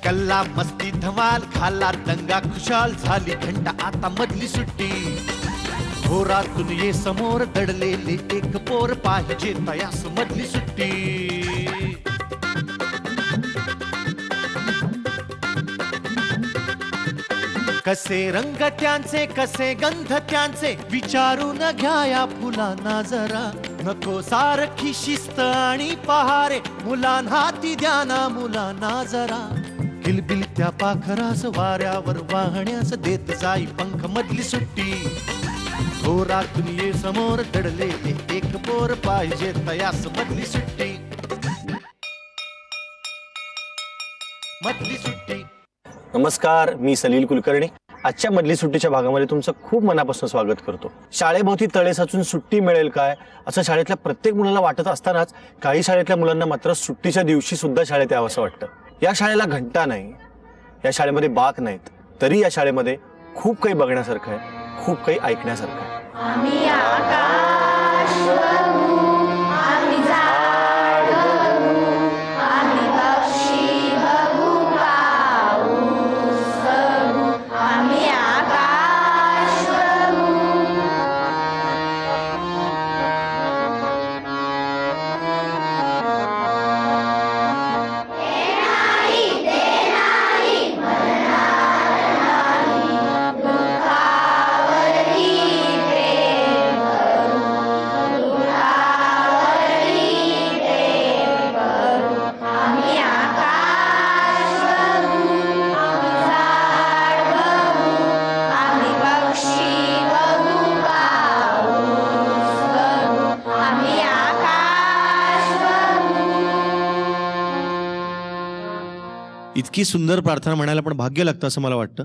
कल्ला मस्ती धमाल खाला दंगा खुशाल झाली घंटा आता मधली सुट्टी घोरातून ये समोर दडलेले एक पोर पाहिजे तयास मधली सुट्टी कसे रंग त्यांचे कसे गंध त्यांचे विचारून घ्या या फुलांना जरा नको सारखी शिस्त आणि पहारे मुलांना ती द्या ना मुलांना जरा किलबिल त्या पाखरास वाऱ्यावर वाहण्यास देत जाई पंख मधली सुट्टी घोरातून ये समोर दडले एक पोर पाहिजे तयास मधली सुट्टी मधली सुट्टी. नमस्कार, मी सलील कुलकर्णी. आजच्या मधली सुट्टीच्या भागामध्ये तुमचं खूप मनापासून स्वागत करतो. शाळेभोवती तळे साचून सुट्टी मिळेल काय असं शाळेतल्या प्रत्येक मुलाला वाटत असतानाच काही शाळेतल्या मुलांना मात्र सुट्टीच्या दिवशी सुद्धा शाळेत यावं असं वाटतं. या शाळेला घंटा नाही, या शाळेमध्ये बाक नाहीत, तरी या शाळेमध्ये खूप काही बघण्यासारखं आहे, खूप काही ऐकण्यासारखं आहे. आम्ही आकाश बघू, आम्ही झाड बघू, आम्ही पक्षी बघू, पाऊस बघू, आम्ही आकाश बघू. हे नाही ते नाही म्हणणार नाही, दुःखावरती प्रेम करू, दुःखावरती प्रेम करू. आम्ही आकाश बघू, आम्ही झाड बघू, आम्ही पक्षी बघू, पाऊस बघू, आम्ही आकाश बघू. इतकी सुंदर प्रार्थना म्हणायला पण भाग्य लागतं असं मला वाटतं.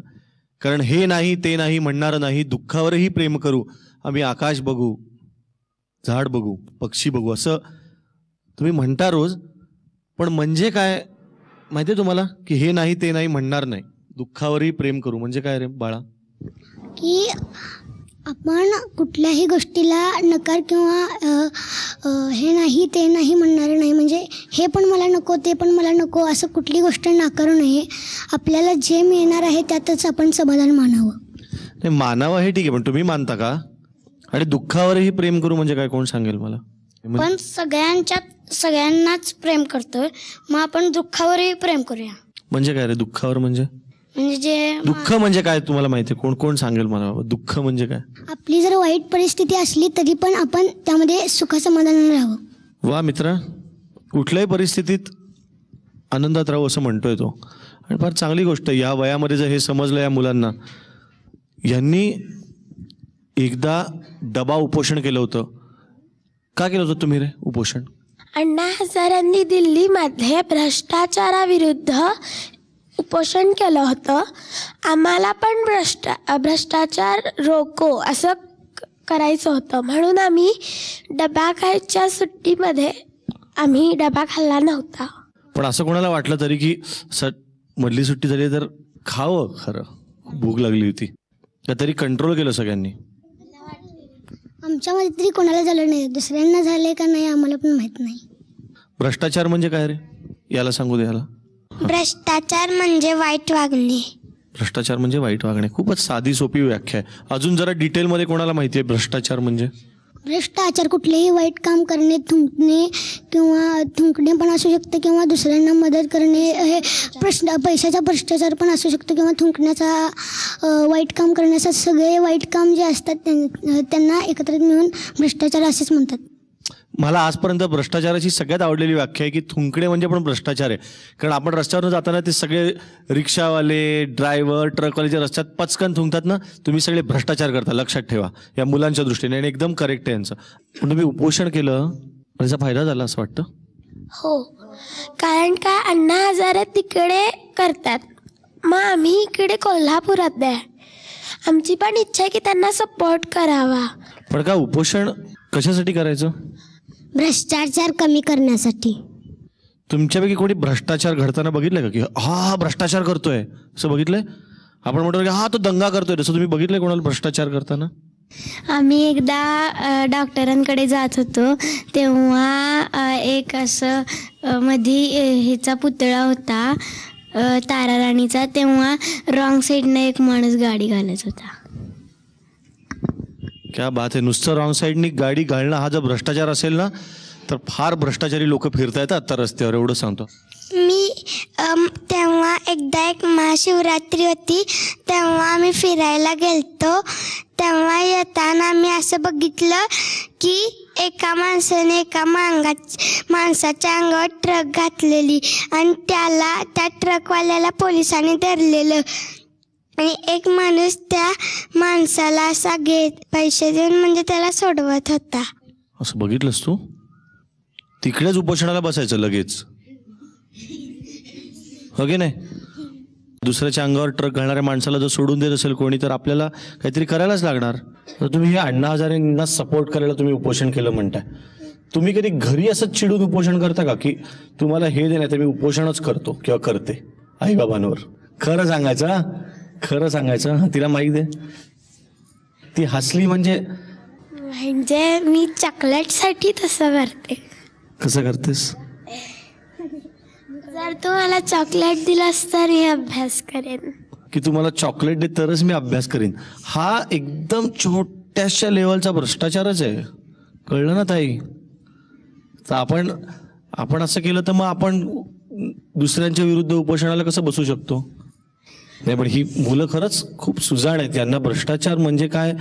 कारण हे नाही ते नाही म्हणणार नाही, दुःखावरही प्रेम करू, आम्ही आकाश बघू, झाड बघू, पक्षी बघू असं तुम्ही म्हणता रोज. पण म्हणजे काय माहितीये तुम्हाला की हे नाही ते नाही म्हणणार नाही, दुःखावरही प्रेम करू म्हणजे काय रे बाळा? की आपण कुठल्याही गोष्टीला नकार किंवा हे नाही ते नाही म्हणणारे नाही, म्हणजे हे पण मला नको ते पण मला नको असं कुठली गोष्ट नाकारू नये. आपल्याला जे मिळणार आहे त्यातच आपण समाधान मानावं. नाही मानावं हे ठीक आहे, पण तुम्ही मानता का? आणि दुःखावरही प्रेम करू म्हणजे काय, कोण सांगेल मला? पण सगळ्यांनाच प्रेम करतोय, मग आपण दुःखावरही प्रेम करूया. म्हणजे काय रे दुःखावर? म्हणजे जे दुःख म्हणजे काय तुम्हाला माहिती आहे? कोण कोण सांगेल मला बाबा दुःख म्हणजे काय? आपली जर वाईट परिस्थिती असली तरी पण आपण त्यामध्ये सुखासमाधानाने राहावं. वा मित्रा, कुठल्याही परिस्थितीत आनंदात राहू असं म्हणतोय तो. आणि फार चांगली गोष्ट आहे. या वयामध्ये जर हे समजलं या मुलांना, यांनी एकदा डबा उपोषण केलं होतं. का केलं होतं तुम्ही रे उपोषण? अण्णा हजारेंनी दिल्लीमध्ये भ्रष्टाचाराविरुद्ध उपोषण केलं होतं. आम्हाला पण भ्रष्टाचार रोको असं करायचं होतं, म्हणून आम्ही डबा खायच्या सुट्टीमध्ये आम्ही डबा खाल्ला नव्हता. पण असं कोणाला वाटलं तरी की मधली सुट्टी झाली तर खावं? खरं भूक लागली होती का तरी कंट्रोल केलं सगळ्यांनी? आमच्यामध्ये तरी कोणाला झालं नाही, दुसऱ्यांना झाले का नाही आम्हाला पण माहित नाही. भ्रष्टाचार म्हणजे काय रे? याला सांगू दे याला. भ्रष्टाचार म्हणजे वाईट वागणे. भ्रष्टाचार म्हणजे वाईट वागणे. खूपच साधी सोपी व्याख्या आहे. अजून जरा डिटेलमध्ये कोणाला माहिती आहे भ्रष्टाचार म्हणजे? भ्रष्टाचार कुठलेही वाईट काम करणे, थुंकणे पण असू शकतं किंवा दुसऱ्यांना मदत करणे, हे पैशाचा भ्रष्टाचार पण असू शकतो किंवा थुंकण्याचा, वाईट काम करण्याचा, सगळे वाईट काम जे असतात त्यांना एकत्रित मिळून भ्रष्टाचार असेच म्हणतात. मला आजपर्यंत भ्रष्टाचाराची सगळ्यात आवडलेली व्याख्या आहे की थुंकणे म्हणजे पण भ्रष्टाचार आहे. कारण आपण रस्त्यावरून जाताना ते सगळे रिक्षावाले, ड्रायव्हर, ट्रकवाले जे रस्त्यात पचकन थुंकतात ना, तुम्ही सगळे भ्रष्टाचार करता. लक्षात ठेवा या मुलांच्या दृष्टीने. आणि एकदम करेक्ट आहे यांचं. पण तुम्ही उपोषण केलं, त्याचा फायदा झाला असं वाटतं? हो, कारण काय अण्णा हजारे तिकडे करतात, मग आम्ही इकडे कोल्हापुरात आहे. आमची पण इच्छा आहे की त्यांना सपोर्ट करावा. पण का उपोषण कशासाठी करायचं? भ्रष्टाचार कमी करण्यासाठी. तुमच्यापैकी कोणी भ्रष्टाचार घडताना बघितलंय का? की हा भ्रष्टाचार करतोय असं बघितलंय? आपण म्हणतो की हा तो दंगा करतोय, तसं तुम्ही बघितलंय कोणाला भ्रष्टाचार करताना? आम्ही एकदा डॉक्टरांकडे जात होतो, तेव्हा एक असं मधी ह्याचा पुतळा होता, तारा राणीचा, तेव्हा रॉंग साईडनं एक माणूस गाडी घालत होता. क्या बात आहे. नुसतं रॉंग साईडनी गाडी घालणं हा जर भ्रष्टाचार असेल ना, तर फार भ्रष्टाचारी लोक फिरतायत आता रस्त्यावर, एवढं सांगतो. मी तेव्हा एकदा एक महाशिवरात्री होती, तेव्हा आम्ही फिरायला गेलतो. तेव्हा येताना मी असं बघितलं की एका माणसाने एका माणसाच्या अंगावर ट्रक घातलेली आणि त्या ट्रकवाल्याला पोलिसांनी धरलेलं. आणि एक माणूस त्या माणसाला असा पैसे देऊन म्हणजे त्याला सोडवत होता. असं बघितलंस तू? तिकडेच उपोषणाला बसायचं लगेच, हो की नाही? दुसऱ्याच्या अंगावर ट्रक घालणाऱ्या माणसाला जर सोडून देत असेल कोणी, तर आपल्याला काहीतरी करायलाच लागणार. तर तुम्ही हे अण्णा हजारेंना सपोर्ट करायला तुम्ही उपोषण केलं म्हणताय. तुम्ही कधी घरी असंच चिडून उपोषण करता का, की तुम्हाला हे दे नाही तर मी उपोषणच करतो किंवा करते आईबाबांवर? खरं सांगायचं, खरं सांगायचं. तिला माहीत दे, ती हसली म्हणजे मी चॉकलेटसाठी तसं करते. कसं करतेस? जर तू मला चॉकलेट दिलास तर मी अभ्यास करेन. की तुम्हाला चॉकलेट दे तरच मी अभ्यास करीन. हा एकदम छोट्याशा लेवलचा भ्रष्टाचारच आहे, कळलं ना ताई? तर आपण असं केलं तर मग आपण दुसऱ्यांच्या विरुद्ध उपोषणाला कसं बसू शकतो? नाही, पण ही मुलं खरंच खूप सुजाण आहेत. यांना भ्रष्टाचार म्हणजे काय,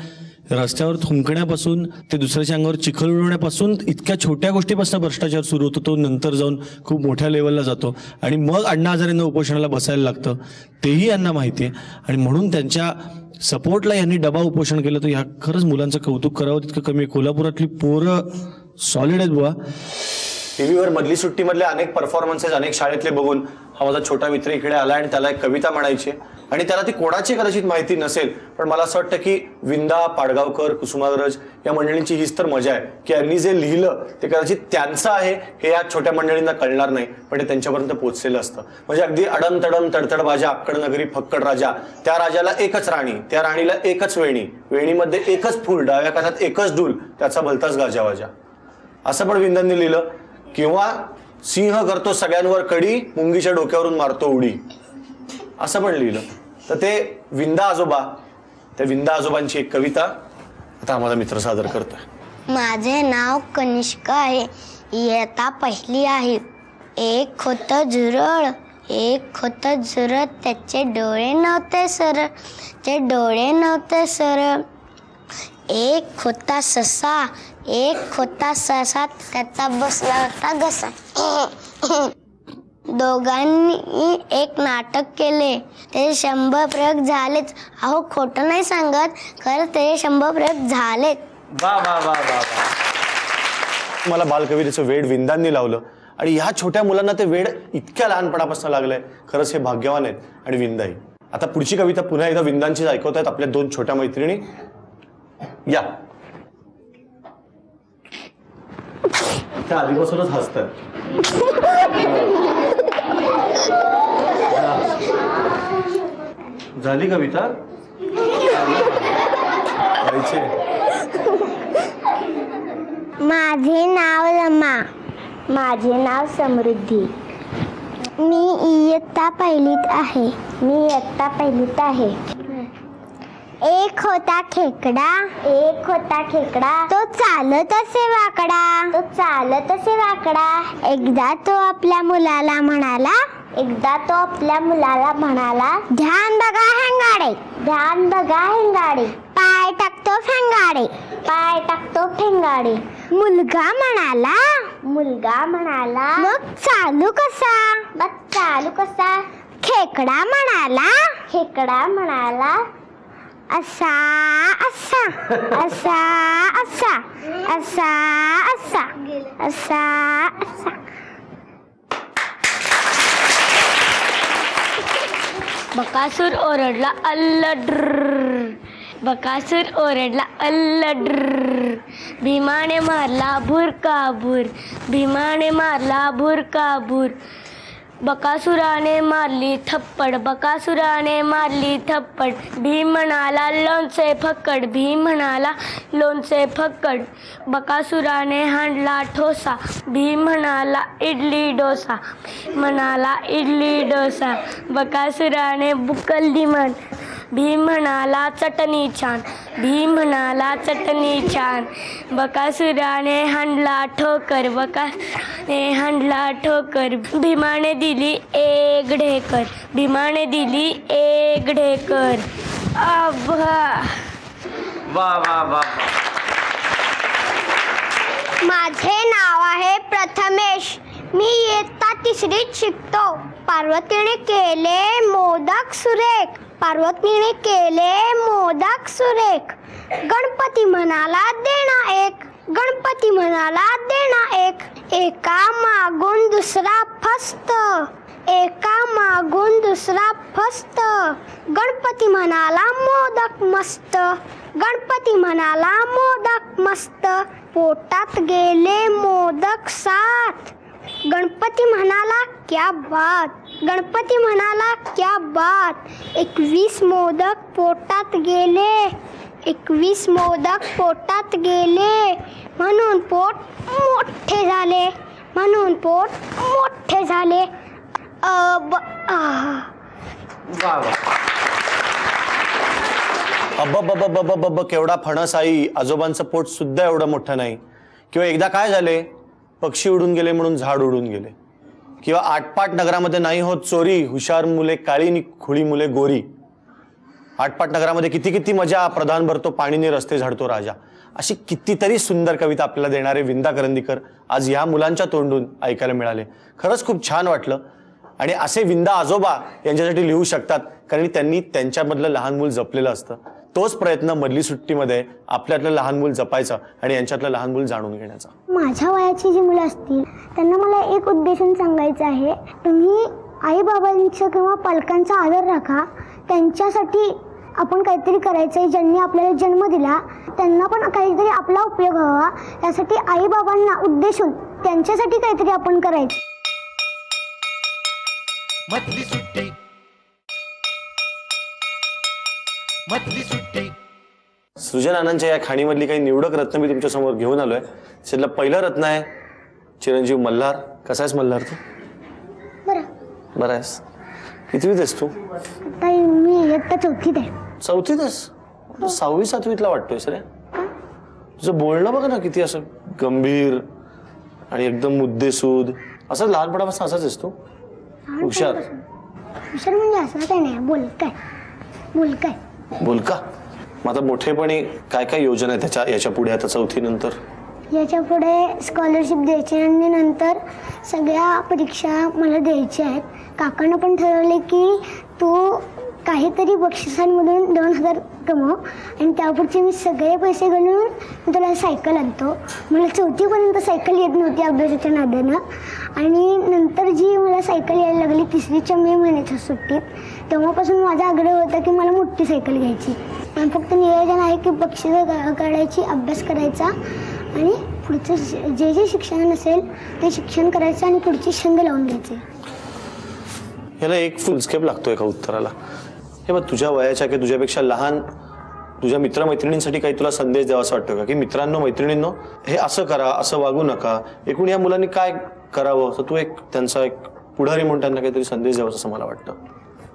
रस्त्यावर थुंकण्यापासून ते दुसऱ्याच्या अंगावर चिखल उडवण्यापासून इतक्या छोट्या गोष्टीपासून भ्रष्टाचार सुरू होतो, तो नंतर जाऊन खूप मोठ्या लेवलला जातो आणि मग अण्णा हजारेंना उपोषणाला बसायला लागतं, तेही यांना माहिती आहे. आणि म्हणून त्यांच्या सपोर्टला यांनी डबा उपोषण केलं. तर ह्या खरंच मुलांचं कौतुक करावं तितकं कमी आहे. कोल्हापुरातली पोरं सॉलिड आहेत बुवा. टीव्हीवर मधली सुट्टीमधले अनेक परफॉर्मन्सेस अनेक शाळेतले बघून हा माझा छोटा मित्र इकडे आला आणि त्याला एक कविता म्हणायची आणि त्याला ती कोणाची कदाचित माहिती नसेल, पण मला असं वाटतं की विंदा, पाडगावकर, कुसुमाग्रज या मंडळींची हीच तर मजा आहे की यांनी जे लिहिलं ते कदाचित त्यांचं आहे हे या छोट्या मंडळींना कळणार नाही, पण ते त्यांच्यापर्यंत पोहोचलेलं असतं. म्हणजे अगदी अडम तडम तडतड बाजा, अक्कड नगरी फक्कड राजा, त्या राजाला एकच राणी, त्या राणीला एकच वेणी, वेणीमध्ये एकच फूल, डाव्या कानात एकच डूल, त्याचा भलताच गाजावाजा, असं पण विंदांनी लिहिलं. किंवा सिंह करतो सगळ्यांवर कडी, मुंगीच्या डोक्यावरून मारतो उडी, असं पण लिहिलं. तर ते विंदा आजोबा, त्या विंदा आजोबांची एक कविता आता माझा मित्र सादर करतोय. माझे नाव कनिष्का आहे, इयत्ता पहिली आहे. एक होतं झुरळ, एक होतं झुरळ, त्याचे डोळे नव्हते सरळ, ते डोळे नव्हते सरळ. एक होता ससा, एक होता ससा, त्याचा बसला होता घसा. दोघांनी एक नाटक केले, ते 100 प्रयोग झालेच. अहो खोटं नाही सांगत, खरं ते 100 प्रयोग झालेत. वा वा वा वा. मला बालकवितेचं वेड विंदांनी लावलं आणि ह्या छोट्या मुलांना ते वेड इतक्या लहानपणापासून लागलंय. खरंच हे भाग्यवान आहेत. आणि विंदाई आता पुढची कविता पुन्हा एकदा विंदांचीच ऐकवत आहेत आपल्या 2 छोट्या मैत्रिणी. या त्या आधीपासूनच हसतात. झाली कविता? माझे नाव रमा, माझे नाव समृद्धी. मी इयत्ता पहिलीत आहे, मी इयत्ता पहिलीत आहे. एक होता खेकडा, एक होता खेकडा, तो चालत असे वाकडा, तो चालत असे वाकडा. एकदा तो आपल्या मुलाला म्हणाला, एकदा तो आपल्या मुलाला म्हणाला, ध्यान बघा हेंगाडे, ध्यान बघा हेंगाडे, पाय टाकतो फेंगाडे, पाय टाकतो फेंगाडे. मुलगा म्हणाला, मुलगा म्हणाला, मग चालू कसा, मग चालू कसा. खेकडा म्हणाला, खेकडा म्हणाला, असा असा असा असा असा असा असा असा. बकासूर ओरडला अल्लड्र, बकासूर ओरडला अल्लड्र. भीमाने मारला भुरकाभूर, भीमाने मारला भुरकाभूर. बकासुराने मारली थप्पड, बकासुराने मारली थप्पड. भीम म्हणाला लोणचे फक्कड, भीम म्हणाला लोणचे फक्कड. बकासुराने हाणला ठोसा, भीम म्हणाला इडली डोसा, म्हणाला इडली डोसा. बकासुराने बुकलली मान, भीम म्हणाला चटणी छान, भीम म्हणाला चटणी छान. बकासुराने हाणला ठोकर, बकासुराने हाणला ठोकर. भीमाने दिली एक ढेकर, भीमाने दिली एक ढेकर. आभा. वा वा वा. माझे नाव आहे प्रथमेश. मी इयत्ता 3रीत शिकतो. पार्वतीने केले मोदक सुरेख, पार्वतीने केले मोदक सुरेख. गणपती म्हणाला देणा एक, गणपती म्हणाला देणा एक. एका मागून दुसरा फस्त, एका मागून दुसरा फस्त. गणपती म्हणाला मोदक मस्त, गणपती म्हणाला मोदक मस्त. पोटात गेले मोदक 7, गणपती म्हणाला क्या बात, गणपती म्हणाला क्या बात. 21 मोदक पोटात गेले, 21 मोदक पोटात गेले. म्हणून पोट मोठे झाले, म्हणून पोट मोठे झाले. अब्ब केवढा फणस आई, आजोबांचं पोट सुद्धा एवढं मोठं नाही. किंवा एकदा काय झाले, पक्षी उडून गेले म्हणून झाड उडून गेले. किंवा आटपाट नगरामध्ये नाही होत चोरी, हुशार मुले काळी नि खुळी मुले गोरी. आटपाट नगरामध्ये किती किती मजा, प्रधान भरतो पाणीने रस्ते झाडतो राजा. अशी कितीतरी सुंदर कविता आपल्याला देणारे विंदा करंदीकर आज या मुलांच्या तोंडून ऐकायला मिळाले. खरंच खूप छान वाटलं. आणि असे विंदा आजोबा यांच्यासाठी लिहू शकतात, कारण त्यांनी त्यांच्यामधलं लहान मूल जपलेलं असतं. तोच प्रयत्न मधली सुट्टीमध्ये आपल्यातलं लहान मूल जपायचं आणि यांच्यातलं लहान मूल जाणून घेण्याचा. माझ्या वयाची जी मुलं असतील त्यांना मला एक उद्देशून सांगायचं आहे, तुम्ही आईबाबांचं किंवा पालकांचा आदर राखा. त्यांच्यासाठी आपण काहीतरी करायचं आहे. ज्यांनी आपल्याला जन्म दिला त्यांना पण काहीतरी आपला उपयोग व्हावा, त्यासाठी आईबाबांना उद्देशून त्यांच्यासाठी काहीतरी आपण करायचं. मधली सुट्टी, मधली सुट्टी. सृजन आनंदच्या या खाणीमधली काही निवडक रत्न मी तुमच्या समोर घेऊन आलोय. त्यातलं पहिलं रत्न आहे चिरंजीव मल्हार. कसा आहेस मल्हार तू? बरं आहेस. कितवीत आहेस तू? आता मी इयत्ता 4थीत आहे. 4थीत आहेस? 6वी 7वीतला वाटतोय सर. तुझं बोलणं बघ ना, किती असं गंभीर आणि एकदम मुद्देसूद. असं लहानपणापासून असाच आहेस तू? हुशार हुशार म्हणजे असं काय नाही, बोलकाय बोलकाय बोलका. मग आता मोठेपणी काय काय योजना आहे याच्या पुढे आता 4थी नंतर? याच्या पुढे स्कॉलरशिप द्यायची आणि नंतर सगळ्या परीक्षा मला द्यायच्या आहेत. काकांना पण ठरवले की तू काहीतरी बक्षिसांमधून 2000 कमव आणि त्यापुढचे मी सगळे पैसे घालून तुला सायकल आणतो. मला 4थीपर्यंत सायकल येत नव्हती अभ्यासाच्या नादानं, आणि नंतर जी मला सायकल यायला लागली 3रीच्या मे महिन्याच्या सुट्टीत, तेव्हापासून माझा आग्रह होता की मला मोठी सायकल घ्यायची. पण फक्त नियोजन आहे की बक्षिसं काढायची, अभ्यास करायचा आणि पुढचं जे शिक्षण असेल ते शिक्षण करायचं आणि पुढची छंद लावून घ्यायचे. याला एक फुलस्केप लागतोय का उत्तराला? हे बघ, तुझ्या वयाच्या किंवा तुझ्यापेक्षा लहान तुझ्या मित्रमैत्रिणींसाठी काही तुला संदेश द्यावा असं वाटतं का, की मित्रांनो मैत्रिणींनो हे असं करा, असं वागू नका, एकूण या मुलांनी काय करावं, तर तू एक त्यांचा एक पुढारी म्हणून त्यांना काहीतरी संदेश द्यावा असं मला वाटतं.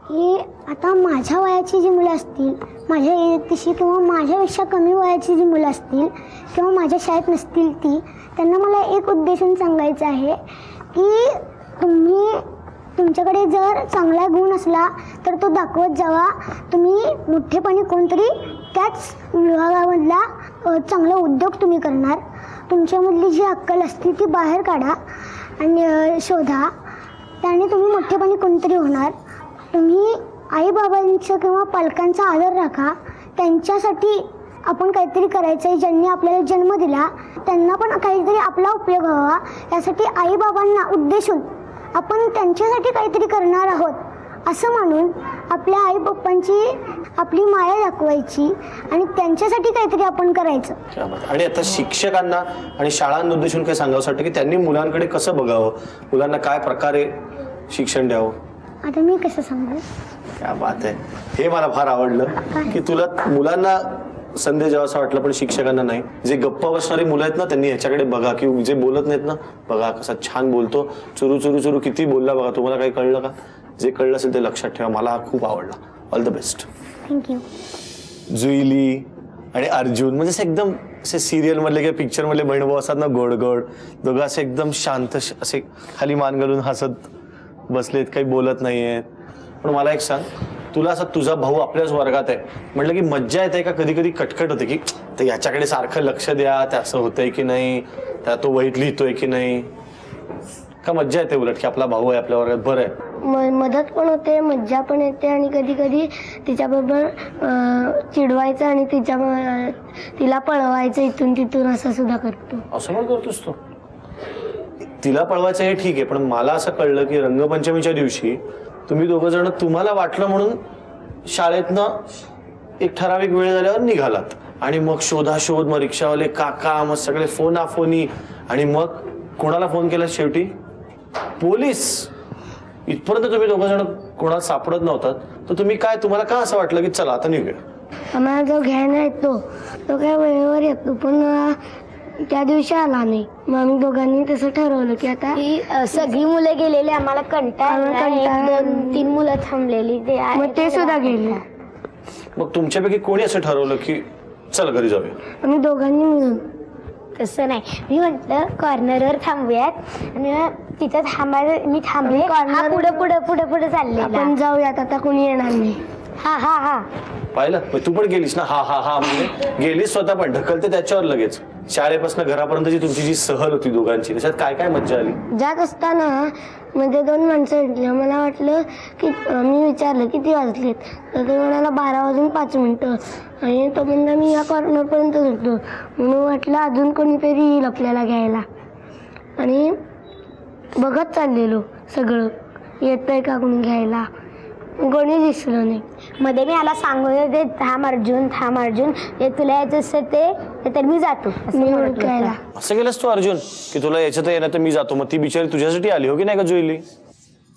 हे आता माझ्या वयाची जी मुलं असतील, माझ्या इयत्तेशी किंवा माझ्यापेक्षा कमी वयाची जी मुलं असतील किंवा माझ्या शाळेत नसतील ती, त्यांना मला एक उद्देशून सांगायचं आहे की तुमच्याकडे जर चांगला गुण असला तर तो दाखवत जावा. तुम्ही मोठेपणी कोणतरी त्याच विभागामधला चांगला उद्योग तुम्ही करणार. तुमच्यामधली जी अक्कल असते ती बाहेर काढा आणि शोधा, त्याने तुम्ही मोठेपणी कोणतरी होणार. तुम्ही आईबाबांचं किंवा पालकांचा आदर राखा. त्यांच्यासाठी आपण काहीतरी करायचं आहे. ज्यांनी आपल्याला जन्म दिला त्यांना पण काहीतरी आपला उपयोग व्हावा, यासाठी आईबाबांना उद्देशून आपण त्यांच्यासाठी काहीतरी करणार आहोत असं म्हणून आपल्या आई पप्पांची आपली माया दाखवायची आणि त्यांच्यासाठी काहीतरी आपण करायचं. आणि आता शिक्षकांना आणि शाळांना उद्देशून काय सांगावं वाटतं की त्यांनी मुलांकडे कसं बघावं, मुलांना काय प्रकारे शिक्षण द्यावं? आता मी कसं सांगू? क्या बात आहे. हे मला फार आवडलं की तुला मुलांना संदेश द्यावासा वाटलं पण शिक्षकांना नाही. जे गप्प बसणारी मुलं आहेत ना त्यांनी ह्याच्याकडे बघा, की जे बोलत नाहीत ना बघा कसा छान बोलतो, चुरू चुरू चुरू किती बोलला बघा. तुम्हाला काही कळलं का? जे कळलं असेल ते लक्षात ठेवा. मला हा खूप आवडला. All the best. Thank you. Juili आणि अर्जुन म्हणजे असे एकदम असे सिरियल मधले किंवा पिक्चर मधले बहीणभाऊ असतात ना, गोड गोड दोघं असे एकदम शांत असे खाली मान घालून हसत बसलेत, काही बोलत नाहीयेत. पण मला एक सांग, तुला असं तुझा भाऊ आपल्याच वर्गात आहे म्हटलं की मज्जा येते का कधी कधी कटकट होते की तर याच्याकडे सारखं लक्ष द्या, ते असं होतंय की नाही, त्या तो वहीत लिहितोय की नाही, का मज्जा येते उलट की आपला भाऊ आहे आपल्या वर्गात बरं आहे? मदत पण होते, मज्जा पण येते आणि कधी कधी तिच्याबरोबर चिडवायचं आणि तिला पळवायचं इथून तिथून असं सुद्धा करतो. असं पण करतोस तू? तिला पळवायचं हे ठीक आहे, पण मला असं कळलं की रंगपंचमीच्या दिवशी तुम्ही दोघं जण तुम्हाला वाटलं म्हणून शाळेतनं एक ठराविक वेळ झाल्यावर निघालात आणि मग शोधाशोध, मग रिक्षावाले काका, मग सगळे फोनाफोनी आणि मग कोणाला फोन केला शेवटी? पोलीस. इथपर्यंत तुम्ही दोघं जण कोणाला सापडत नव्हतात तर तुम्हाला का असं वाटलं की चला आता निघूया? आम्हाला जो घ्यायला येतो तो काय वेळेवर येतो पण त्या दिवशी आला नाही. मग आम्ही दोघांनी तसं ठरवलं की आता सगळी मुलं गेलेली, आम्हाला कंटाळा, 2-3 मुलं थांबलेली, ते सुद्धा गेले. मग तुमच्यापैकी कोणी असं ठरवलं की चल घरी जाऊया? आम्ही दोघांनी मिळून. तसं नाही, मी म्हटलं कॉर्नरवर थांबूयात आणि तिथं थांबायला मी थांबले, पुढे पुढे पुढे पुढे चालले, आपण जाऊयात आता कोणी येणार नाही. हा हा हा. पाहिलं तू पण गेलीस ना, हा हा हा म्हणजे गेलीस स्वतः पण ढकलते त्याच्यावर लगेच. शाळेपासून घरापर्यंतची तुमची जी सहल होती दोघांची त्याच्यात काय काय मज्जा आली? जात असताना म्हणजे 2 माणसं भेटली. मला वाटलं की मी विचारलं किती वाजलेत तर ते म्हणाला 12:05 आणि तो म्हणला मी या कॉर्नरपर्यंत होतो. म्हणून वाटलं अजून कोणीतरी येईल आपल्याला घ्यायला आणि बघत चाललेलो सगळं येतंय का कोणी घ्यायला, कोणी दिसलं नाही. मध्ये मी याला सांगत होते थांब अर्जुन, हे तुला यायचं असतं ते तर मी जातो मी ओळखायला. असं केलंस तू अर्जुन की तुला याच्यात येणार तर मी जातो? मग ती बिचारी तुझ्यासाठी आली हो की नाही का जुईली?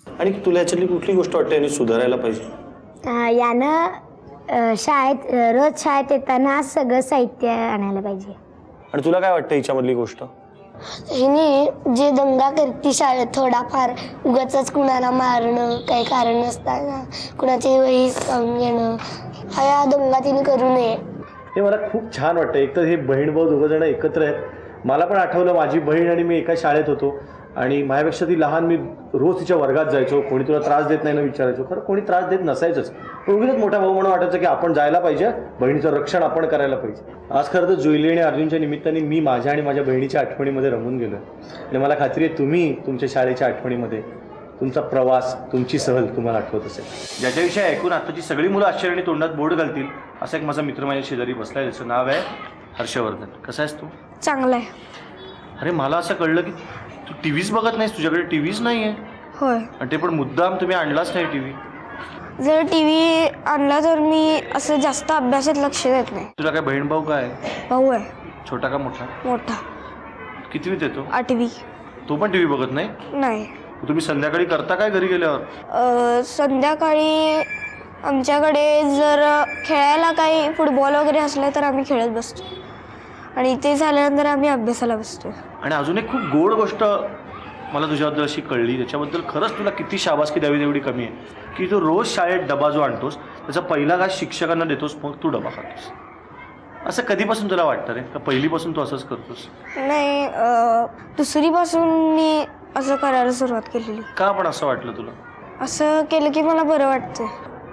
आणि तुला याच्यातली कुठली गोष्ट वाटते आणि सुधारायला पाहिजे? यानं रोज शाळेत येताना सगळं साहित्य आणायला पाहिजे. आणि तुला काय वाटतं हिच्यामधली गोष्ट? हिने जे दंगा करते शाळेत थोडाफार, उगाच कुणाला मारणं काही कारण नसताना कुणाची वही घेणं, हा दंगा तिने करू नये. हे मला खूप छान वाटतं. एक तर हे बहीण भाऊ दोघं जण एकत्र आहेत. मला पण आठवलं माझी बहीण आणि मी एका शाळेत होतो आणि माझ्यापेक्षा ती लहान. मी रोज तिच्या वर्गात जायचो. कोणी तुला त्रास देत नाही ना विचारायचो. खरं कोणी त्रास देत नसायचंच, पण उगीच मोठा भाऊ म्हणून वाटायचं की आपण जायला पाहिजे, बहिणीचं रक्षण आपण करायला पाहिजे. आज खरं तर जुईली आणि अर्जुनच्या निमित्ताने मी माझ्या आणि माझ्या बहिणीच्या आठवणीमध्ये रमून गेलो आणि मला खात्री आहे तुम्ही तुमच्या शाळेच्या आठवणीमध्ये तुमचा प्रवास, तुमची सहल तुम्हाला आठवत असेल. ज्याच्याविषयी ऐकून आताची सगळी मुलं आश्चर्याने तोंडात बोट घालतील असा एक माझा मित्र माझ्या शेजारी बसलाय, त्याचं नाव आहे हर्षवर्धन. कसा आहेस तू? चांगलं आहे. अरे मला असं कळलं की तू टीव्हीच बघत नाहीस, तुझ्याकडे टीव्हीच नाही आहे. होय. आणि ते पण मुद्दाम तुम्ही आणलाच नाही टीव्ही. जर टीव्ही आणला तर मी असं जास्त अभ्यासात लक्ष देत नाही. तुला काय बहीण भाऊ काय? भाऊ आहे. छोटा का मोठा? मोठा. कितवीत येतो? 8वी. तो पण टीव्ही बघत नाही? नाही. तुम्ही संध्याकाळी करता काय घरी गेल्यावर? संध्याकाळी आमच्याकडे जर खेळायला काही फुटबॉल वगैरे असलं तर आम्ही खेळत बसतो आणि ते झाल्यानंतर आम्ही अभ्यासाला बसतो. आणि अजून एक खूप गोड गोष्ट मला तुझ्याबद्दल अशी कळली, त्याच्याबद्दल खरंच तुला किती शाबासकी द्यावी तेवढी कमी आहे की तू रोज शाळेत डबा जो आणतोस त्याचा पहिला घास शिक्षकांना देतोस, मग तू डबा खातोस. असं कधीपासून तुला वाटतं रे, का पहिलीपासून तू असंच करतोस? नाही, 2रीपासून मी असं करायला सुरुवात केलेली. का पण असं वाटलं तुला? असं केलं की मला बरं वाटतं.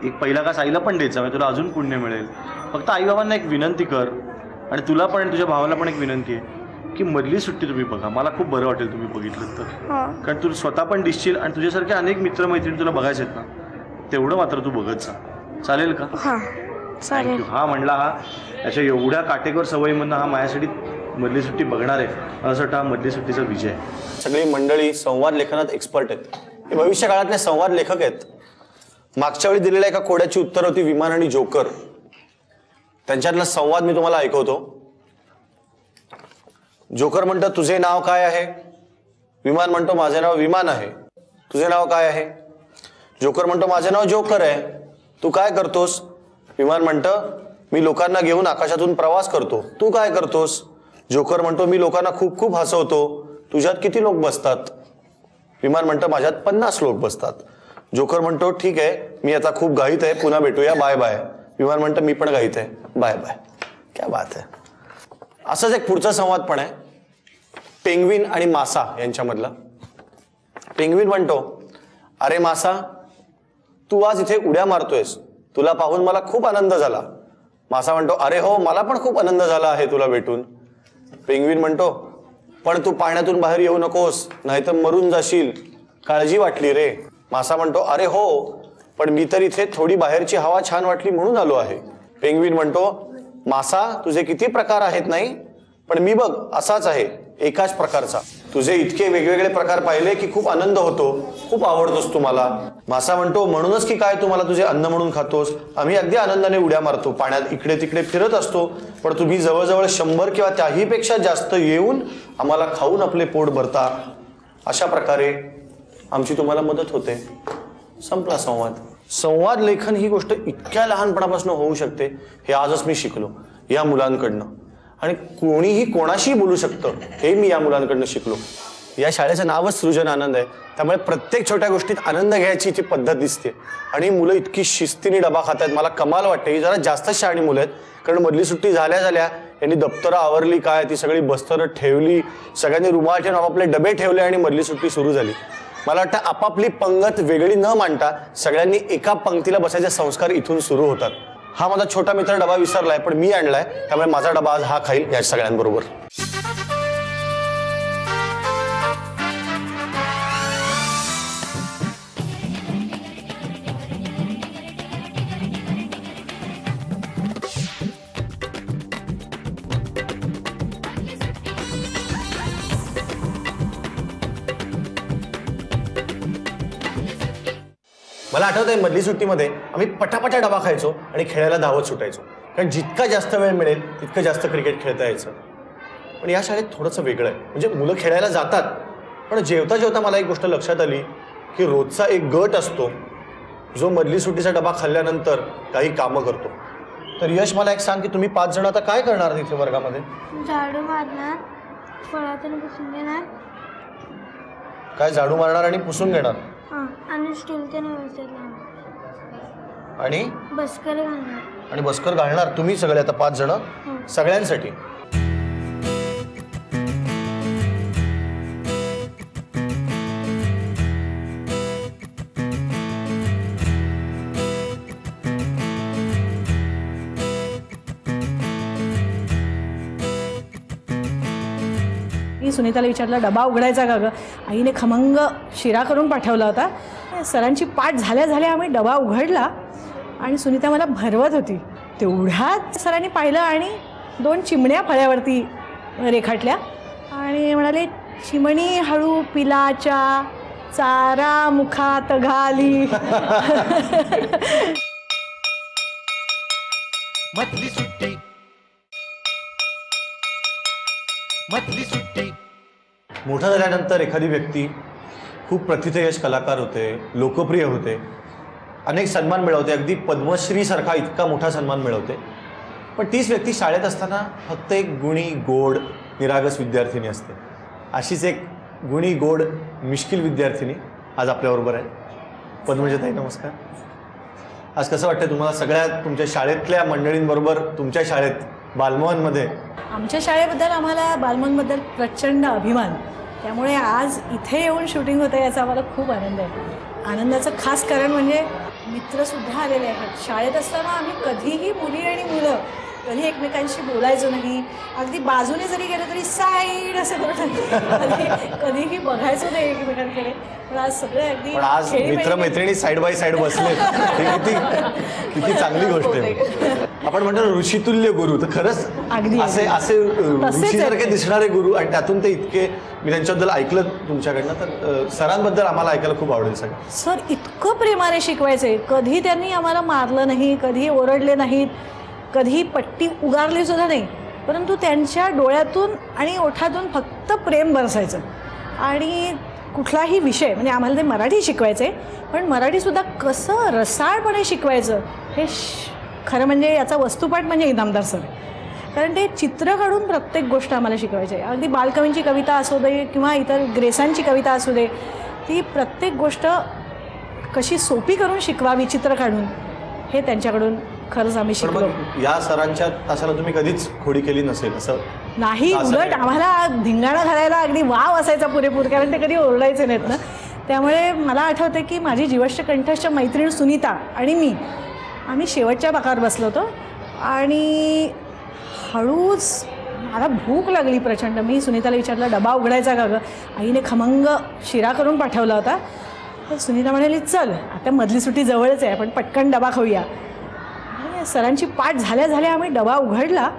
एक पहिला घास आईला पण द्यायचा, म्हणजे तुला अजून पुण्य मिळेल. फक्त आईबाबांना एक विनंती कर आणि तुला पण आणि तुझ्या भावाला पण एक विनंती आहे की मधली सुट्टी तुम्ही बघा. मला खूप बरं वाटेल तुम्ही बघितलं तर, कारण तू स्वतः पण दिसशील आणि तुझ्यासारखे अनेक मित्रमैत्रिणी तुला बघायचे आहेत ना, तेवढं मात्र तू बघत जा. चालेल का? हां चालेल. हा म्हणला हा याच्या एवढ्या काटेकोर सवयीमधनं हा माझ्यासाठी मधली सुट्टी बघणार आहे. मला असं वाटतं हा मधली सुट्टीचा विजय. सगळी मंडळी संवाद लेखनात एक्सपर्ट आहेत. हे भविष्य काळातले संवाद लेखक आहेत. मागच्या वेळी दिलेल्या एका कोड्याची उत्तर होती विमान आणि जोकर. त्यांच्यातला संवाद मी तुम्हाला ऐकवतो. जोकर म्हणतो तुझे नाव काय आहे? विमान म्हणतो माझे नाव विमान आहे. तुझे नाव काय आहे? जोकर म्हणतो माझे नाव जोकर आहे. तू काय करतोस? विमान म्हणतं मी लोकांना घेऊन आकाशातून प्रवास करतो. तू काय करतोस? जोकर म्हणतो मी लोकांना खूप खूप हसवतो. तुझ्यात किती लोक बसतात? विमान म्हणतं माझ्यात 50 लोक बसतात. जोकर म्हणतो ठीक आहे, मी आता खूप घाईत आहे, पुन्हा भेटूया, बाय बाय. विमान म्हणतं मी पण घाईत आहे, बाय बाय. क्या बात आहे. असाच एक पुढचा संवाद पण आहे पेंग्विन आणि मासा यांच्यामधला. पेंग्विन म्हणतो अरे मासा, तू आज इथे उड्या मारतोयस, तुला पाहून मला खूप आनंद झाला. मासा म्हणतो अरे हो, मला पण खूप आनंद झाला आहे तुला भेटून. पेंग्विन म्हणतो पण तू पाण्यातून बाहेर येऊ नकोस, नाहीतर मरून जाशील, काळजी वाटली रे. मासा म्हणतो अरे हो, पण मी तर इथे थोडी बाहेरची हवा छान वाटली म्हणून आलो आहे. पेंग्विन म्हणतो मासा, तुझे किती प्रकार आहेत नाही, पण मी बघ असाच आहे, एकाच प्रकारचा. तुझे इतके वेगवेगळे प्रकार पाहिले की खूप आनंद होतो, खूप आवडतोस तू मला. मासा म्हणतो म्हणूनच की काय तू मला तुझे अन्न म्हणून खातोस. आम्ही अगदी आनंदाने उड्या मारतो, पाण्यात इकडे तिकडे फिरत असतो, पण तुम्ही जवळजवळ 100 किंवा त्याही पेक्षा जास्त येऊन आम्हाला खाऊन आपले पोट भरता. अशा प्रकारे आमची तुम्हाला मदत होते. संपला संवाद. संवाद लेखन ही गोष्ट इतक्या लहानपणापासून होऊ शकते हे आजच मी शिकलो या मुलांकडनं. आणि कोणीही कोणाशी बोलू शकतं हे मी या मुलांकडनं शिकलो. या शाळेचं नावच सृजन आनंद आहे, त्यामुळे प्रत्येक छोट्या गोष्टीत आनंद घ्यायची ती पद्धत दिसते. आणि मुलं इतकी शिस्तीने डबा खात आहेत, मला कमाल वाटते. ही जरा जास्त शहाणी मुलं आहेत, कारण मधली सुट्टी झाल्या झाल्या यांनी दप्तरं आवरली काय, ती सगळी बस्तरं ठेवली, सगळ्यांनी रुमाल ठेवून आपापले डबे ठेवले आणि मधली सुट्टी सुरू झाली. मला वाटतं आपापली पंगत वेगळी न मांडता सगळ्यांनी एका पंक्तीला बसायचे संस्कार इथून सुरू होतात. हा माझा छोटा मित्र डबा विसरलाय, पण मी आणलाय, त्यामुळे माझा डबा आज हा खाईल या सगळ्यांबरोबर. मला आठवतंय मधली सुट्टीमध्ये आम्ही पटापटा डबा खायचो आणि खेळायला धावत सुटायचो, कारण जितका जास्त वेळ मिळेल तितकं जास्त क्रिकेट खेळता यायचं. पण या शाळेत थोडंसं वेगळं आहे. म्हणजे मुलं खेळायला जातात, पण जेवता जेवता मला एक गोष्ट लक्षात आली की रोजचा एक गट असतो जो मधली सुट्टीचा डबा खाल्ल्यानंतर काही कामं करतो. तर यश, मला एक सांग की तुम्ही 5 जण आता काय करणार तिथे वर्गामध्ये? झाडू मारणार, फळातून पुसून घेणार. काय झाडू मारणार आणि पुसून घेणार? आणि स्टीलच्या व्यवस्थित लावणार आणि बस्कर घालणार. आणि बस्कर घालणार तुम्ही सगळे आता 5 जण सगळ्यांसाठी? मी सुनीताला विचारलं डबा उघडायचा का गं? आईने खमंग शिरा करून पाठवला होता. सरांची पाठ झाल्या झाल्या आम्ही डबा उघडला आणि सुनीता मला भरवत होती. तेवढ्यात सरांनी पाहिलं आणि 2 चिमण्या फळ्यावरती रेखाटल्या आणि म्हणाले चिमणी हळू पिलाच्या चारा मुखात घाली. मधली सुट्टी, मधली सुट्टी. मोठा झाल्यानंतर एखादी व्यक्ती खूप प्रथितयश कलाकार होते, लोकप्रिय होते, अनेक सन्मान मिळवते, अगदी पद्मश्री सारखा इतका मोठा सन्मान मिळवते. पण तीच व्यक्ती शाळेत असताना फक्त एक गुणी गोड निरागस विद्यार्थिनी असते. अशीच एक गुणी गोड मिश्किल विद्यार्थिनी आज आपल्याबरोबर आहे. पद्मजाताई, नमस्कार. आज कसं वाटतं तुम्हाला सगळ्या तुमच्या शाळेतल्या मंडळींबरोबर तुमच्या शाळेत बालमोहनमध्ये? आमच्या शाळेबद्दल आम्हाला बालमनबद्दल प्रचंड अभिमान. त्यामुळे आज इथे येऊन शूटिंग होतं याचा आम्हाला खूप आनंद आहे. आनंदाचं खास कारण म्हणजे मित्रसुद्धा आलेले आहेत. शाळेत असताना आम्ही कधीही मुली आणि मुलं कधी एकमेकांशी बोलायचो नाही. अगदी बाजूने जरी गेलं तरी साईड असं करून कधीही बघायचो नाही एकमेकांकडे. पण आज सगळे अगदी पण आज मित्रमैत्रिणी साईड बाय साईड बसले, किती चांगली गोष्ट आहे. आपण म्हणतो ऋषितुल्य गुरु, तर खरंच अगदी असे ऋषीसारखे दिसणारे गुरु, आणि त्यातून ते इतके. मी त्यांच्याबद्दल ऐकलं तुमच्याकडनं, तर सरांबद्दल आम्हाला ऐकायला खूप आवडेल सगळं. सर इतकं प्रेमाने शिकवायचे. कधी त्यांनी आम्हाला मारलं नाही, कधी ओरडले नाहीत, कधी पट्टी उगारली सुद्धा नाही, परंतु त्यांच्या डोळ्यातून आणि ओठातून फक्त प्रेम बरसायचं. आणि कुठलाही विषय म्हणजे आम्हाला ते मराठी शिकवायचे, पण मराठीसुद्धा कसं रसाळपणे शिकवायचं हे खरं म्हणजे याचा वस्तुपाठ म्हणजे इनामदार सर. कारण ते चित्र काढून प्रत्येक गोष्ट आम्हाला शिकवायचे. अगदी बालकवींची कविता असू दे किंवा इतर ग्रेसांची कविता असू दे, ती प्रत्येक गोष्ट कशी सोपी करून शिकवावी चित्र काढून हे त्यांच्याकडून खरंच आम्ही शिकलो. या सरांच्या तासाला तुम्ही कधीच खोडी केली नसेल असं नाही, उलट आम्हाला धिंगाणा घालायला अगदी वाव असायचा पुरेपूर, कारण ते कधी ओरडायचे नाहीत ना. त्यामुळे मला आठवतं की माझी जीवष्ट कंठस्थ मैत्रीण सुनीता आणि मी आम्ही शेवटच्या बाकावर बसलो होतो आणि हळूच मला भूक लागली प्रचंड. मी सुनीताला विचारलं डबा उघडायचा का गं. आईने खमंग शिरा करून पाठवला होता. तर सुनीता म्हणाली चल आता मधली सुट्टी जवळच आहे, आपण पटकन डबा खाऊया. सरांची पाठ झाल्या झाल्या आम्ही डबा उघडला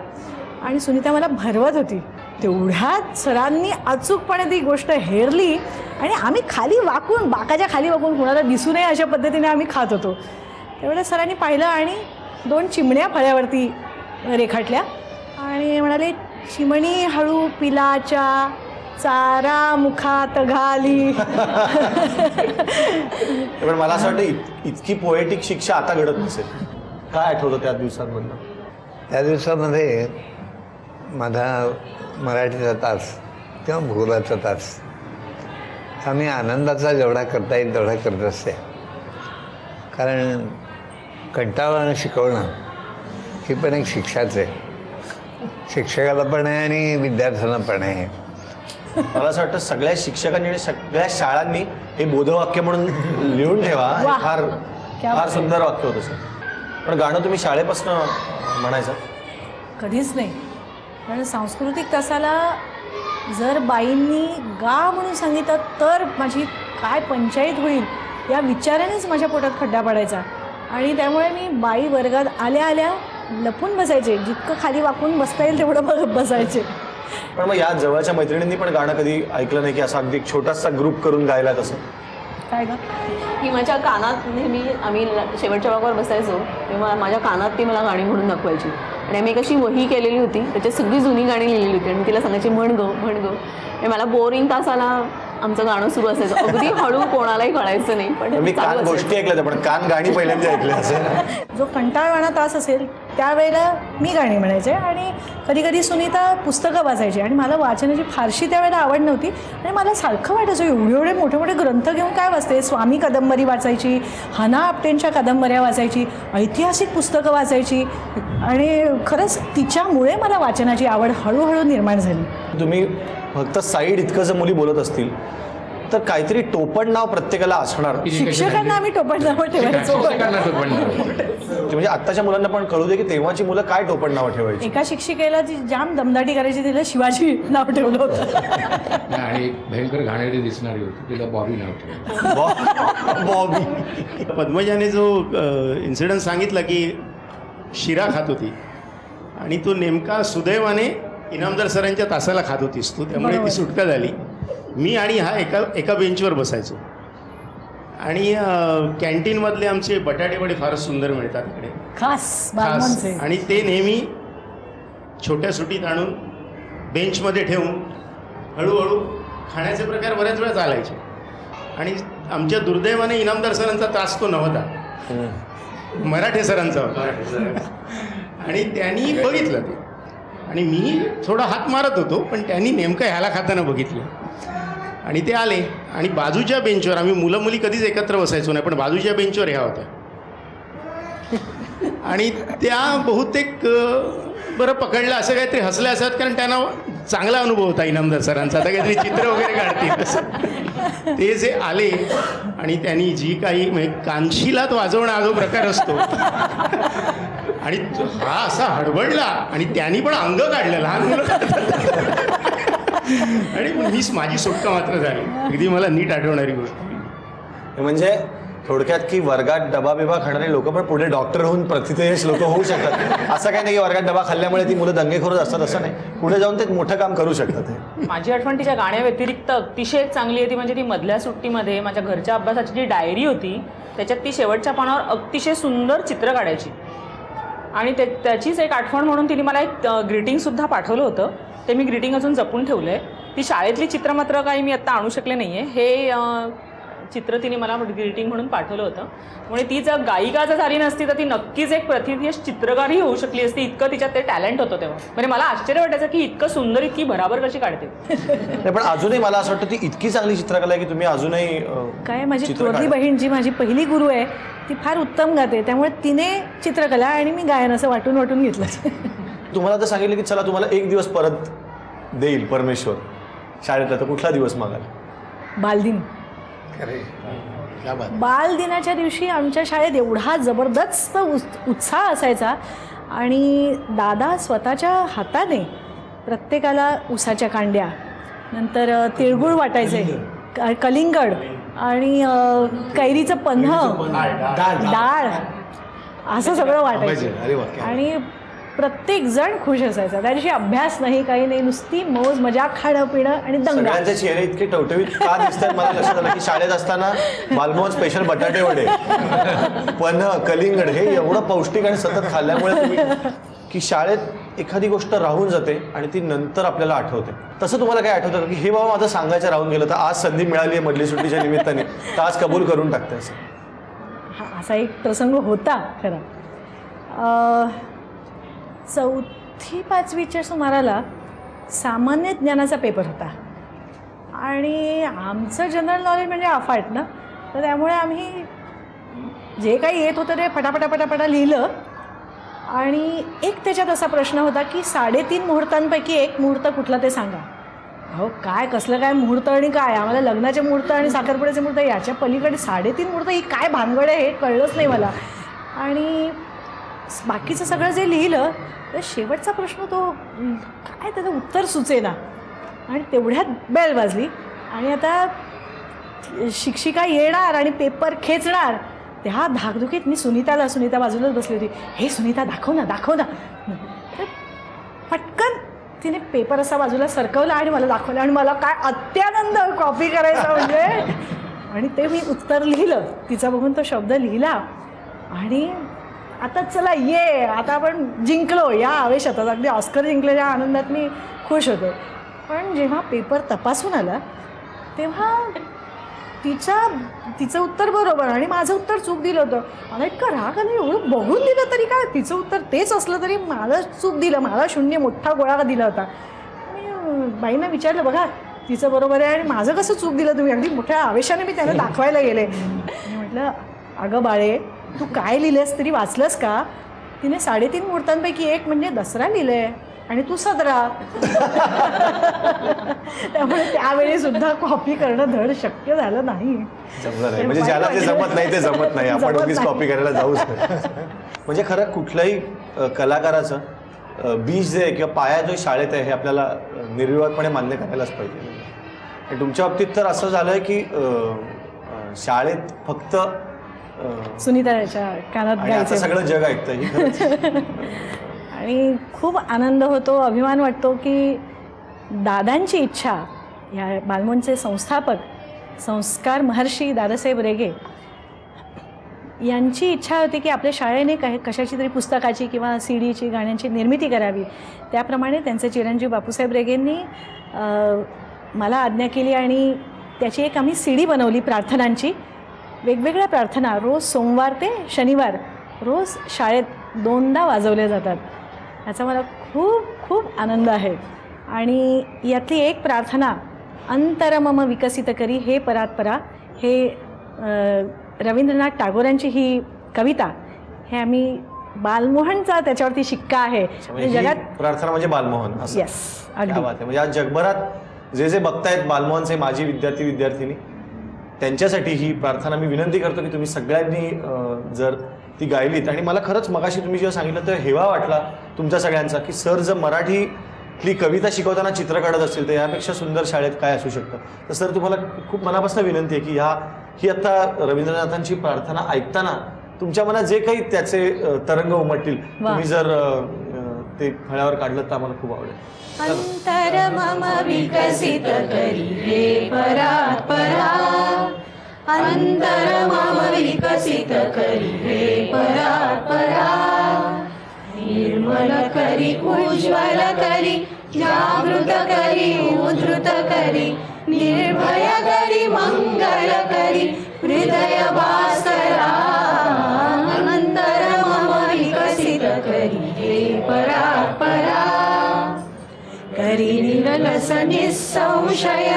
आणि सुनीता मला भरवत होती. तेवढ्यात सरांनी अचूकपणे ती गोष्ट हेरली आणि आम्ही खाली वाकून बाकाच्या खाली वाकून कुणाला दिसू नये अशा पद्धतीने आम्ही खात होतो. तेवढ्या सरांनी पाहिलं आणि 2 चिमण्या फळ्यावरती रेखाटल्या आणि म्हणाले चिमणी हळू पिलाच्या चारा मुखात घाली. पण मला असं वाटतं इतकी पोएटिक शिक्षा आता घडत नसेल. काय आठवतं त्या दिवसांमधलं? त्या दिवसामध्ये माझा मराठीचा तास किंवा भूगोलाचा तास आम्ही आनंदाचा जेवढा करता येईल तेवढा करत असते. कारण कंटाळवाणं शिकवणं ही पण एक शिक्षाच आहे. शिक्षकाला पण आहे आणि विद्यार्थ्यांना पण आहे. मला असं वाटतं सगळ्या शिक्षकांनी आणि सगळ्या शाळांनी हे बोधवाक्य म्हणून लिहून ठेवा. फार फार सुंदर वाक्य होतं सर. पण गाणं तुम्ही शाळेपासून म्हणायचं? कधीच नाही. कारण सांस्कृतिक तासाला जर बाईंनी गा म्हणून सांगितलं तर माझी काय पंचायत होईल या विचारानेच माझ्या पोटात खड्डा पडायचा. आणि त्यामुळे मी बाई वर्गात आल्या आल्या लपून बसायचे. जितकं खाली वाकून बसता येईल तेवढं बघत बसायचे. पण मग या जवळच्या मैत्रिणींनी पण गाणं कधी ऐकलं नाही की असा अगदी छोटासा ग्रुप करून गायला तसं? काय ग की माझ्या कानात नेहमी आम्ही शेवटच्या बाकावर बसायचो तेव्हा माझ्या कानात ती मला गाणी म्हणून दाखवायची. आणि आम्ही एक अशी वही केलेली होती त्याच्यात सगळी जुनी गाणी लिहिलेली होती आणि तिला सांगायची म्हण गं म्हण गं. आणि मला बोरिंग तासाला आमचं गाणं सुरू असायचं. अगदी हळू कोणालाही कळायचं नाही पण मी कान गोष्टी ऐकल्या पण कान गाणी पहिल्यांदा ऐकल्या असेल. जो कंटाळवाणा तास असेल त्यावेळेला मी गाणी म्हणायचे आणि कधी कधी सुनीता पुस्तकं वाचायची. आणि मला वाचनाची फारशी त्यावेळेला आवड नव्हती आणि मला सारखं वाटायचं एवढे मोठे मोठे ग्रंथ घेऊन काय वाचते. स्वामी कादंबरी वाचायची, हना आपटेंच्या कादंबऱ्या वाचायची, ऐतिहासिक पुस्तकं वाचायची आणि खरंच तिच्यामुळे मला वाचनाची आवड हळूहळू निर्माण झाली. तुम्ही फक्त साईड इतकं जर मुली बोलत असतील तर काहीतरी टोपण नाव प्रत्येकाला असणार. शिक्षकांना आम्ही टोपण नाव ठेवायचो. म्हणजे आत्ताच्या मुलांना पण कळू दे की तेव्हाची मुलं काय टोपण नाव ठेवायची. एका शिक्षिकेला जी जाम दमदाटी करायची तिला शिवाजी नाव ठेवलं होतं. आणि भयंकर घाणेरडी दिसणारी होती तिला बॉबी नाव ठेवलं. बॉबी. पद्मजाने जो इन्सिडन्स सांगितला की शिरा खात होती आणि तो नेमका सुदैवाने इनामदार सरांच्या तासाला खात होतीस तू, त्यामुळे ती सुटका झाली. मी आणि हा एका बेंचवर बसायचो आणि कॅन्टीनमधले आमचे बटाटे वडे फारच सुंदर मिळतात इकडे खास. आणि ते नेहमी छोट्या सुटीत आणून बेंचमध्ये ठेवून हळूहळू खाण्याचे प्रकार बऱ्याच वेळा चालायचे. आणि आमच्या दुर्दैवाने इनामदार सरांचा तास तो नव्हता, मराठे सरांचा होता. आणि त्यांनी बघितलं ते आणि मी थोडा हात मारत होतो पण त्यांनी नेमकं ह्याला खाताना बघितलं आणि ते आले आणि बाजूच्या बेंचवर आम्ही मुलं मुली कधीच एकत्र बसायचो नाही पण बाजूच्या बेंचवर ह्या होत्या आणि त्या बहुतेक बरं पकडलं असं काहीतरी हसल्या असतात कारण त्यांना चांगला अनुभव होता इनामदार सरांचा. आता काहीतरी चित्र वगैरे काढतील. ते जे आले आणि त्यांनी जी काही म्हणजे कानशिलात वाजवणं हा जो प्रकार असतो आणि हा असा हडबडला आणि त्यांनी पण अंग काढलं लहान मुलं आणि माझी सुटका मात्र झाली. अगदी मला नीट आठवणारी गोष्ट. म्हणजे थोडक्यात की वर्गात डबा बिबा खाणारे लोक पण पुढे डॉक्टर होऊन प्रतिथयश लोक होऊ शकतात. असं काही नाही की वर्गात डबा खाल्ल्यामुळे ती मुलं दंगेखोरच असतात असं नाही. पुढे जाऊन ते मोठं काम करू शकतात. माझी आठवण तिच्या गाण्याव्यतिरिक्त अतिशय चांगली आहे ती म्हणजे ती मधल्या सुट्टीमध्ये माझ्या घरच्या अभ्यासाची जी डायरी होती त्याच्यात ती शेवटच्या पानावर अतिशय सुंदर चित्र काढायची आणि त्याचीच एक आठवण म्हणून तिने मला एक ग्रीटिंगसुद्धा पाठवलं होतं. ते मी ग्रीटिंग अजून जपून ठेवलं आहे. ती शाळेतली चित्र मात्र काही मी आत्ता आणू शकले नाही आहे. हे चित्र तिने मला ग्रीटिंग म्हणून पाठवलं होतं. म्हणजे ती जर गायिका जर झाली नसती तर ती नक्कीच एक प्रतिथीय चित्रकारही होऊ शकली असती. इतकं तिच्यात ते टॅलेंट होतं तेव्हा. म्हणजे मला आश्चर्य वाटायचं की इतकं सुंदर, इतकी भराभर कशी काढते. पण अजूनही मला असं वाटतं ती इतकी चांगली चित्रकला आहे की तुम्ही अजूनही काय माझी थोरली बहीण जी माझी पहिली गुरु आहे ती फार उत्तम गाते. त्यामुळे तिने चित्रकला आणि मी गायन असं वाटून वाटून घेतलं. तुम्हाला जर सांगितलं की चला तुम्हाला एक दिवस परत देईल परमेश्वर शाळेतला, तर कुठला दिवस मागाल? बालदिन. बालदिनाच्या दिवशी आमच्या शाळेत एवढा जबरदस्त उत्साह असायचा आणि दादा स्वतःच्या हाताने प्रत्येकाला उसाच्या कांड्या, नंतर तिळगुळ वाटायचे, कलिंगड आणि कैरीचं पन्ह, डाळ असं सगळं वाटायचं आणि प्रत्येक जण खुश असायचा. त्या दिवशी अभ्यास नाही, काही नाही, नुसती मौज मजा, खाणं पिणं आणि दंगा. सगळ्यांचे चेहरे इतके टवटवीत का दिसतात मला लक्षात आलं की शाळेत असताना बालमोहन स्पेशल बटाटे वडे, पन्ह, कलिंगड हे एवढं पौष्टिक आणि सतत खाल्ल्यामुळे की शाळेत एखादी गोष्ट राहून जाते आणि ती नंतर आपल्याला आठवते. तसं तुम्हाला काय आठवतं की हे बाबा माझं सांगायचं राहून गेलं, तर आज संधी मिळाली आहे मधली सुट्टीच्या निमित्ताने, तर आज कबूल करून टाकते असं? असा एक प्रसंग होता खरं. 4वी-5वीच्या सुमाराला सामान्य ज्ञानाचा पेपर होता आणि आमचं जनरल नॉलेज म्हणजे अफाट ना, तर त्यामुळे आम्ही जे काही येत होतं ते फटाफटा लिहिलं आणि एक त्याच्यात असा प्रश्न होता की 3.5 मुहूर्तांपैकी एक मुहूर्त कुठला ते सांगा. अहो काय कसलं काय मुहूर्त आणि काय, आम्हाला लग्नाचे मुहूर्त आणि साखरपुड्याचे मुहूर्त याच्या पलीकडे 3.5 मुहूर्त ही काय भानगड आहे हे कळलंच नाही मला. आणि बाकीचं सगळं जे लिहिलं तर शेवटचा प्रश्न तो काय त्याचं उत्तर सुचेना आणि तेवढ्यात बेल वाजली आणि आता शिक्षिका येणार आणि पेपर खेचणार. त्या धाकधुकीत मी सुनीता बाजूलाच बसली होती. हे सुनीता दाखव ना. तर पटकन तिने पेपर असा बाजूला सरकवला आणि मला दाखवला आणि मला काय अत्यानंद, कॉपी करायचा म्हणजे. आणि ते मी उत्तर लिहिलं, तिचा बघून तो शब्द लिहिला आणि आता चला ये, आता आपण जिंकलो या आवेशात, अगदी ऑस्कर जिंकल्याच्या आनंदात मी खुश होते. पण जेव्हा पेपर तपासून आला तेव्हा तिचं उत्तर बरोबर आणि माझं उत्तर चूक दिलं होतं. मला इतका राग आला, एवढं बघून दिलं तरी काय, तिचं उत्तर तेच असलं तरी मला चूक दिलं, मला 0 मोठा गोळा दिला होता. मी बाईंना विचारलं, बघा तिचं बरोबर आहे आणि माझं कसं चूक दिलं तुम्ही? अगदी मोठ्या आवेशाने मी त्यांना दाखवायला गेले. मी म्हटलं, अगं बाळे, तू काय लिहिलंस तरी वाचलंस का? तिने 3.5 मुहूर्तांपैकी एक म्हणजे दसरा लिहिलंय आणि तू 17. त्यामुळे त्यावेळी सुद्धा कॉपी करणं धड शक्य झालं नाही. जमलं नाही म्हणजे ज्याला जे जमत नाही ते जमत नाही, आपण उगीच कॉपी करायला जाऊच नाही. म्हणजे खरं कुठल्याही कलाकाराचं बीज जे किंवा पाया जो शाळेत आहे हे आपल्याला निर्विवादपणे मान्य करायलाच पाहिजे. आणि तुमच्या बाबतीत तर असं झालंय की शाळेत फक्त सुनीताच्या कानात गायचं सगळं जग ऐकतं. आणि खूप आनंद होतो, अभिमान वाटतो की दादांची इच्छा, या बालमोहनचे संस्थापक संस्कार महर्षी दादासाहेब रेगे यांची इच्छा होती की आपल्या शाळेने कशाची तरी पुस्तकाची किंवा CD गाण्यांची निर्मिती करावी. त्याप्रमाणे त्यांचे चिरंजीव बापूसाहेब रेगेंनी मला आज्ञा केली आणि त्याची एक आम्ही CD बनवली प्रार्थनांची. वेगवेगळ्या प्रार्थना रोज सोमवार ते शनिवार रोज शाळेत 2दा वाजवल्या जातात. याचा मला खूप खूप आनंद आहे. आणि यातली एक प्रार्थना, अंतर मम विकसित करी हे परात्परा, हे रवींद्रनाथ टागोरांची ही कविता, हे आम्ही बालमोहनचा त्याच्यावरती शिक्का आहे. जगात प्रार्थना म्हणजे बालमोहन असं. येस, अगदी. म्हणजे आज जगभरात जे बघतायत बालमोहनचे माजी विद्यार्थी त्यांच्यासाठी ही प्रार्थना मी विनंती करतो की तुम्ही सगळ्यांनी जर ती गायलीत. आणि मला खरंच मगाशी तुम्ही जेव्हा सांगितलं तर हेवा वाटला तुमच्या सगळ्यांचा की सर जर मराठीतली कविता शिकवताना चित्र काढत असतील तर यापेक्षा सुंदर शाळेत काय असू शकतं. तर सर तुम्हाला खूप मनापासून विनंती आहे की ही आता रवींद्रनाथांची प्रार्थना ऐकताना तुमच्या मनात जे काही त्याचे तरंग उमटतील तुम्ही जर ते फळ्यावर काढलं तर आम्हाला खूप आवडेल. अंतर मम विकसित करी हे परात्परा, अंतर मम विकसित करी हे परात्परा, निर्मल करी उज्ज्वल करी जागृत करी उद्धृत करी निर्भय करी मंगल करी हृदय भास्करा अंतर मम विकसित करी हे परात्परा करी निरलस निसंशय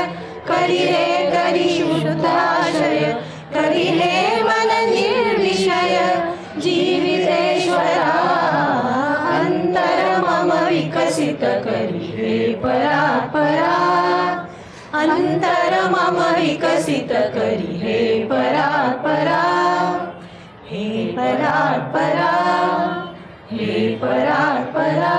करी रे करी शुद्धाशय करी हे मन निर्विषय जीवितेश्वरा अंतर मम विकसित करी हे परात्परा अंतर मम विकसित करी हे परात्परा हे परात्परा हे परात्परा.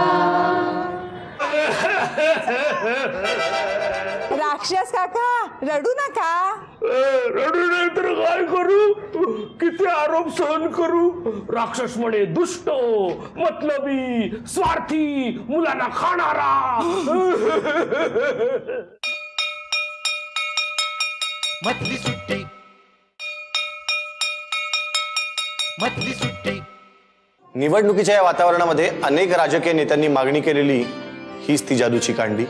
राक्षस काका रडू नका. रडू नाही तर काय करू, किती आरोप सहन करू. राक्षस म्हणे दुष्ट, मतलबी, स्वार्थी, मुलांना खाणारा. मधली सुट्टी मधली सुट्टी. निवडणुकीच्या या वातावरणामध्ये अनेक राजकीय नेत्यांनी मागणी केलेली हीच ती जादूची कांडी,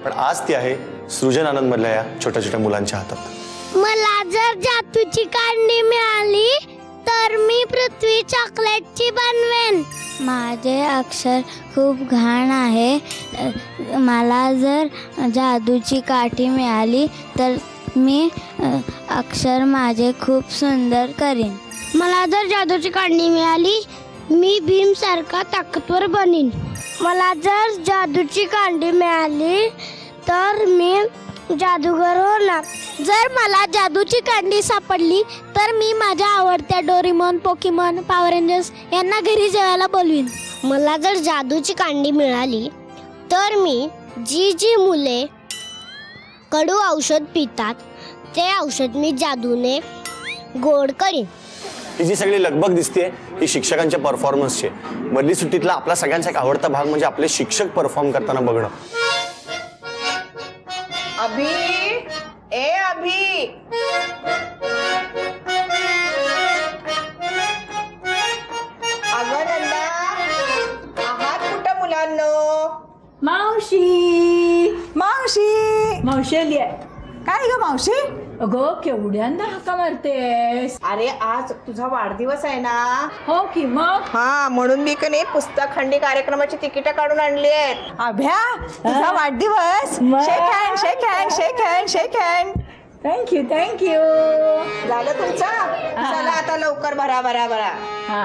पण आज ती आहे सृजन आनंद मधल्या या छोट्या छोट्या मुलांच्या हातात. मला जर जादूची कांडी मिळाली तर मी पृथ्वी चॉकलेटची बनवेन. माझे अक्षर खूप घाण आहे. मला जर जादूची काठी मिळाली तर मी अक्षर माझे खूप सुंदर करीन. मला जर जादूची कांडी मिळाली मी भीम सारखा ताकदवर बनीन. मला जर जादूची कांडी मिळाली तर मी जादूगर होणार. जर मला जादूची कांडी सापडली तर मी माझ्या आवडत्या डोरेमॉन, पोकेमॉन, पॉवर रेंजर्स यांना घरी जेवायला बोलवीन. मला जर जादूची कांडी मिळाली तर मी जी मुले कडू औषध पितात ते औषध मी जादूने गोड करीन. ही जी सगळी लगबग दिसते ही शिक्षकांच्या परफॉर्मन्सची. मधली सुट्टीतला आपला सगळ्यांचा एक आवडता भाग म्हणजे आपले शिक्षक परफॉर्म करताना बघणं. अभि ए अभि अगं नंदा आहात कुठं मुलांनो. मावशी मावशी मावशी आली आहे. काय ग मावशी. अगं केवढ्यांदा हाका मारतेस. अरे आज तुझा वाढदिवस आहे ना. हो की मग. हा म्हणून मी का नाही पुस्तक खंडी कार्यक्रमाची तिकीट काढून आणली आहेत. अभ्या तुझा वाढदिवस. शेक हँड शेक हँड शेक हँड शेक हँड. Thank you thank you. झालं तुमचा. चला आता लवकर भरा भरा भरा. हा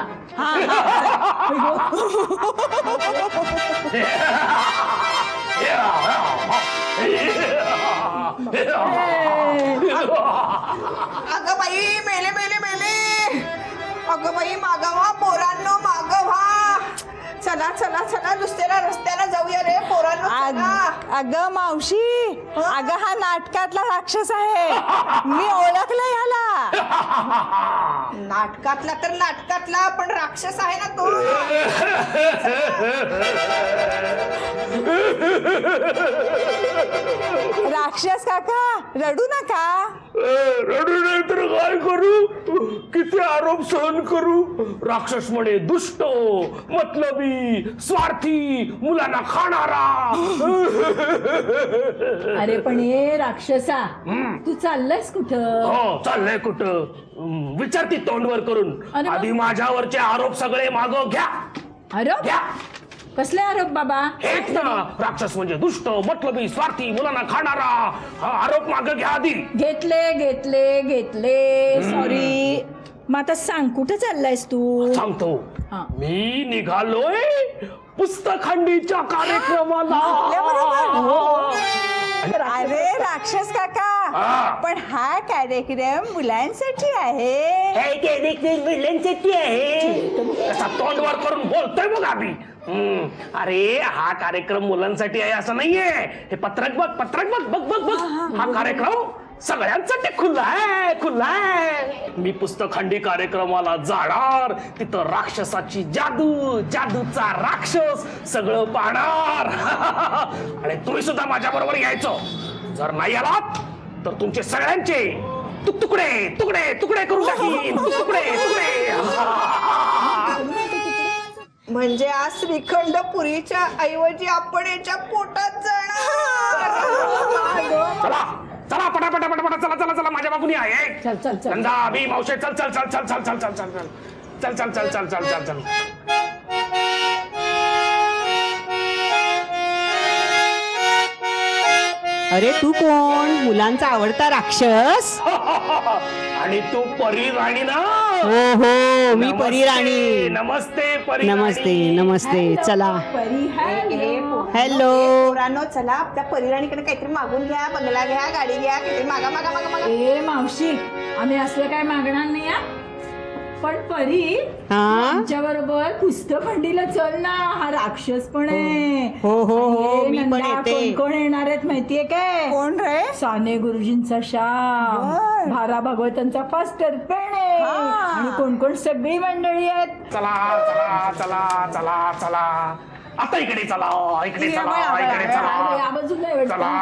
अगं बाई मेले मेले मेले. अगं बाई मागवा पोरांनो मागवा. चला चला चला दुसऱ्या रस्त्याला जाऊया रे पोरांनो. अगं मावशी अगं हा नाटकातला राक्षस आहे. मी ओळखलं ह्याला. नाटकातला तर नाटकातला पण राक्षस आहे ना तो. राक्षस काका रडू नका. रडू नाही तर काय करू, किती आरोप सहन करू. राक्षस म्हणे दुष्ट, मतलबी, स्वार्थी, मुलांना खाणारा. अरे पण ये राक्षसा तू चाललायस कुठं. हो चाललंय कुठं विचारती तोंडवर करून. आधी माझ्यावरचे आरोप सगळे मागं घ्या. आरोप घ्या. कसले आरोप बाबा. हेच ना राक्षस म्हणजे दुष्ट, मतलबी, स्वार्थी, मुलांना खाणारा. हा आरोप मागं घ्या आधी. घेतले घेतले घेतले. सॉरी. मग आता सांग कुठे चाललायस तू. सांगतो. मी निघालोय पुस्तकखंडीच्या कार्यक्रमाला. अरे राक्षस काका पण हा कार्यक्रम मुलांसाठी आहे. मुलांसाठी आहे. तसा तोंडवर करून बोलतोय बघ आम्ही. अरे हा कार्यक्रम मुलांसाठी आहे असं नाहीये. हे पत्रक बघ पत्रक बघ बघ बघ बघ. हा कार्यक्रम सगळ्यांसाठी खुला आहे खुला आहे. मी पुस्तकखंडी कार्यक्रमाला जाणार. तिथं राक्षसाची जादू, जादूचा राक्षस सगळं पाहणार. आणि तुम्ही सुद्धा माझ्या बरोबर यायचं. जर नाही आलात तर तुमचे सगळ्यांचे तुकडे तुकडे तुकडे करून टाकीन. तुकडे तुकडे. म्हणजे आज श्रीखंड पुरीच्या ऐवजी आपण याच्या पोटात जाणार. चला चला पटापटा पटापटा चला चला चला माझ्या मागून या. चल चल चल नंदा अभि मावशे चल चल चल चल चल चल चल चल चल चल चल चल चल चल चल. अरे तू कोण? मुलांचा आवडता राक्षस? आणि तू परी राणी ना? हो हो मी परी राणी. नमस्ते परी. नमस्ते नमस्ते. चला हॅलो पोरांनो, चला आपल्या परिराणीकडे काहीतरी मागून घ्या. बंगला घ्या, गाडी घ्या, काहीतरी मागा मागा मागा मागा. ए मावशी, आम्ही असले काय मागणार नाही. पण परी आमच्या बरोबर पुस्तकंडीला चल ना. हा राक्षस पण आहे. हो हो हो मी पण येते. कोण कोण येणार आहेत माहितीये काय? कोण रे? साने गुरुजींचा श्याम, भारा भागवतांचा फास्टर पेणे आणि कोण कोण सगळी मंडळी आहेत. चला चला चला चला चला आता इकडे चला. इकडे चला इकडे चला. या बाजूला चला.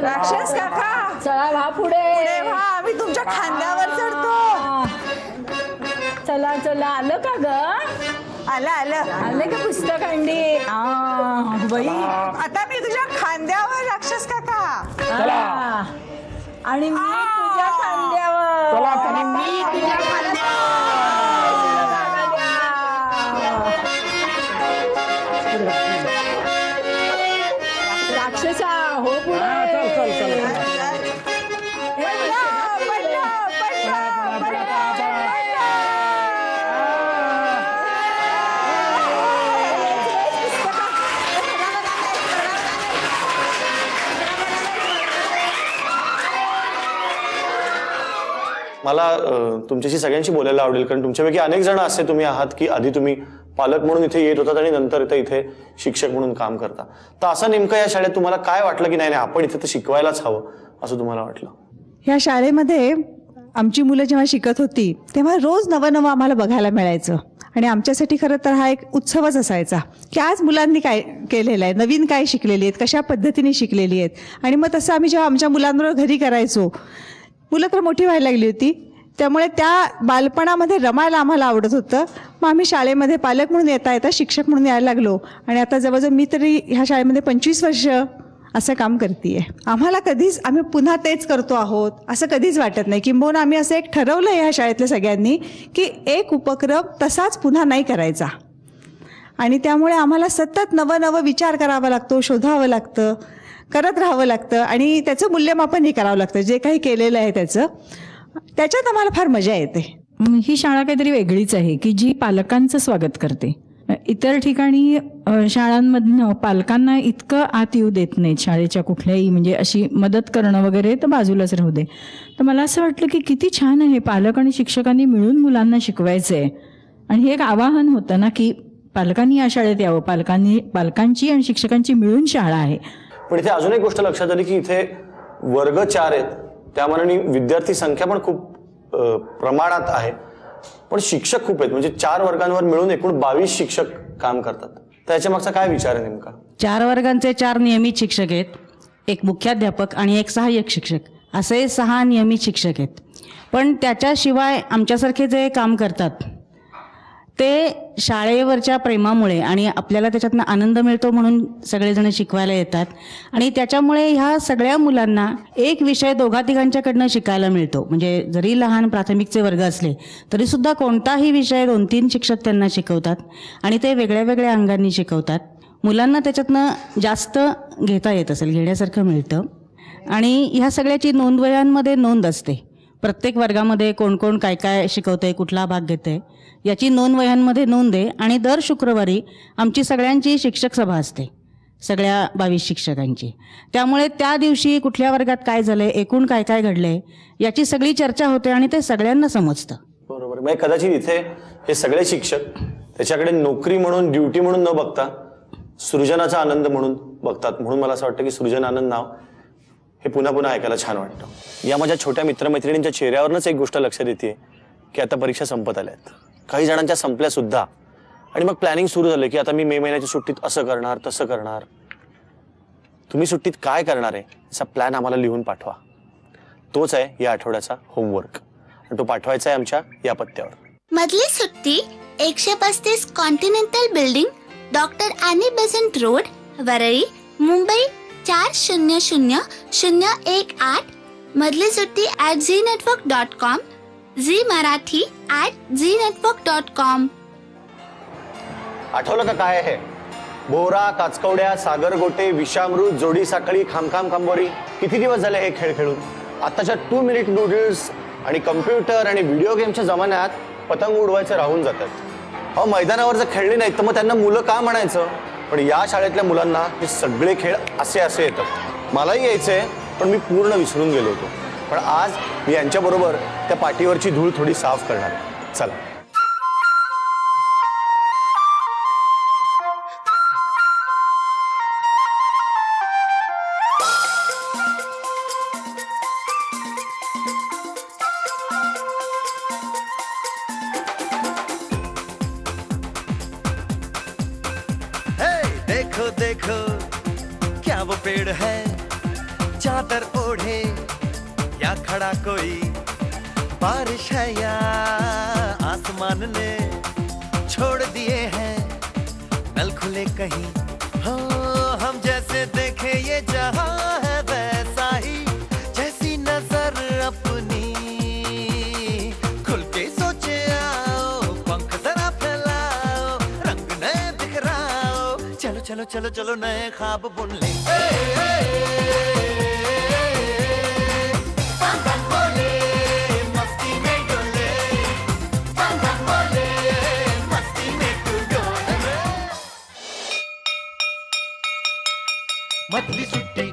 राक्षस काका चला व्हा पुढे व्हा. आम्ही तुमच्या खांद्यावर चढतो. चला चला. आलं का ग? आलं आलं आलं का पुस्तकंडी? बाई आता मी तुझ्या खांद्यावर राक्षस काका. आणि मी तुझ्या खांद्यावर. आणि मी तुझ्या राक्षसा हो पुढे. मला तुमच्याशी सगळ्यांशी बोलायला आवडेल, कारण तुमच्यापैकी अनेक जण असे तुम्ही आहात की आधी तुम्ही पालक म्हणून इथे येत होतात आणि नंतर इथे शिक्षक म्हणून काम करता. तर असं नेमकं या शाळेत तुम्हाला काय वाटलं की नाही नाही आपण इथे तर शिकवायलाच हवं असं तुम्हाला वाटलं? ह्या शाळेमध्ये आमची मुलं जेव्हा शिकत होती तेव्हा रोज नवं नवं आम्हाला बघायला मिळायचं आणि आमच्यासाठी खरं तर हा एक उत्सवच असायचा की आज मुलांनी काय केलेलं आहे, नवीन काय शिकलेली आहेत, कशा पद्धतीने शिकलेली आहेत. आणि मग तसं आम्ही जेव्हा आमच्या मुलांबरोबर घरी करायचो, मुलं तर मोठी व्हायला लागली होती, त्यामुळे त्या बालपणामध्ये रमायला आम्हाला आवडत होतं. मग आम्ही शाळेमध्ये पालक म्हणून येता येता शिक्षक म्हणून यायला लागलो आणि आता जवळजवळ मी तरी ह्या शाळेमध्ये 25 वर्ष असं काम करते. आम्हाला कधीच आम्ही पुन्हा तेच करतो आहोत असं कधीच वाटत नाही. किंबहुना आम्ही असं एक ठरवलं आहे ह्या शाळेतल्या सगळ्यांनी की एक उपक्रम तसाच पुन्हा नाही करायचा. आणि त्यामुळे आम्हाला सतत नवं नवं विचार करावा लागतो, शोधावं लागतं, करत राहावं लागतं आणि त्याचं मूल्यमापनही करावं लागतं. जे काही केलेलं आहे त्याच्यात आम्हाला फार मजा येते. ही शाळा काहीतरी वेगळीच आहे की जी पालकांचं स्वागत करते. इतर ठिकाणी शाळांमधनं पालकांना इतकं आत येऊ देत नाहीत शाळेच्या कुठल्याही, म्हणजे अशी मदत करणं वगैरे तर बाजूलाच राहू दे. तर मला असं वाटलं की किती छान आहे, पालक आणि शिक्षकांनी मिळून मुलांना शिकवायचं आहे. आणि हे एक आवाहन होतं ना की पालकांनी या शाळेत यावं. पालकांची आणि शिक्षकांची मिळून शाळा आहे. पण इथे अजून एक गोष्ट लक्षात आली की इथे वर्ग 4 आहेत, त्यामानाने विद्यार्थी संख्या पण खूप प्रमाणात आहे, पण शिक्षक खूप आहेत. म्हणजे 4 वर्गांवर मिळून एकूण 22 शिक्षक काम करतात. त्याच्या मागचा काय विचार आहे नेमका? 4 वर्गांचे 4 नियमित शिक्षक आहेत, एक मुख्याध्यापक आणि एक सहाय्यक शिक्षक, असे 6 नियमित शिक्षक आहेत. पण त्याच्याशिवाय आमच्यासारखे जे काम करतात ते शाळेवरच्या प्रेमामुळे आणि आपल्याला त्याच्यातनं आनंद मिळतो म्हणून सगळेजण शिकवायला येतात. आणि त्याच्यामुळे ह्या सगळ्या मुलांना एक विषय 2-3कडनं शिकायला मिळतो. म्हणजे जरी लहान प्राथमिकचे वर्ग असले तरीसुद्धा कोणताही विषय 2-3 शिक्षक त्यांना शिकवतात आणि ते वेगळ्या वेगळ्या अंगांनी शिकवतात. मुलांना त्याच्यातनं जास्त घेता येत असेल, घेण्यासारखं मिळतं. आणि ह्या सगळ्याची नोंदवह्यांमध्ये नोंद असते. प्रत्येक वर्गामध्ये कोण कोण काय काय शिकवतंय, कुठला भाग घेतंय याची नोंदवह्यांमध्ये नोंद आहे. आणि दर शुक्रवारी आमची सगळ्यांची शिक्षक सभा असते, सगळ्या 22 शिक्षकांची. त्यामुळे त्या दिवशी कुठल्या वर्गात काय झालंय, एकूण काय काय घडलंय याची सगळी चर्चा होते आणि ते सगळ्यांना समजतं. बरोबर. म्हणजे कदाचित इथे हे सगळे शिक्षक त्याच्याकडे नोकरी म्हणून, ड्युटी म्हणून न बघता सृजनाचा आनंद म्हणून बघतात. म्हणून मला असं वाटतं की सृजन आनंद नाव हे पुन्हा पुन्हा ऐकायला छान वाटतं. या माझ्या छोट्या मित्रमैत्रिणींच्या चेहऱ्यावरच एक गोष्ट लक्षात येते की आता परीक्षा संपत आल्यात, काही जणांच्या संपल्या सुद्धा. आणि मग प्लॅनिंग सुरू झालं की आता मी मे महिन्याच्या सुट्टीत असं करणार, तसं करणार. तुम्ही सुट्टीत काय करणार आहे असा प्लॅन आम्हाला लिहून पाठवा. तोच आहे या आठवड्याचा होमवर्क आणि तो पाठवायचा आहे आमच्या या पत्त्यावर. मधली सुट्टी 135 continental building, doctor any Bessent road, Worli, Mumbai 400018. मधली सुट्टी @ZeeNetwork.com, झी मराठी @ZeeNetwork.com. आठवलं का काय आहे? बोरा, काचकवड्या, सागरगोटे, विषामृत, जोडी साखळी, खामखाम खांबोरी. किती दिवस झाले हे खेळ खेळून? आताच्या 2 मिनिट नूडल्स आणि कम्प्युटर आणि व्हिडिओ गेमच्या जमान्यात पतंग उडवायचे राहून जातात. मैदानावर जर खेळले नाहीत तर मग त्यांना मुलं का म्हणायचं? पण या शाळेतल्या मुलांना हे सगळे खेळ असे येतात. मलाही यायचंय, पण मी पूर्ण विसरून गेलो होतो. पण आज मी यांच्याबरोबर त्या पाठीवरची धूळ थोडी साफ करणार आहे. चला. देखो देखो क्या वो पेड़ है, चादर ओढ़े या खड़ा कोई, बारिश है या आसमान ने छोड़ दिए हैं नल खुले कहीं. हाँ, हम जैसे देखे ये जहां है वैसा ही, जैसी नजर अपनी खुल के सोचे आओ, पंख जरा फैलाओ, रंग नए बिखराओ, चलो चलो चलो चलो नए ख्वाब बुन ले. मधली सुट्टी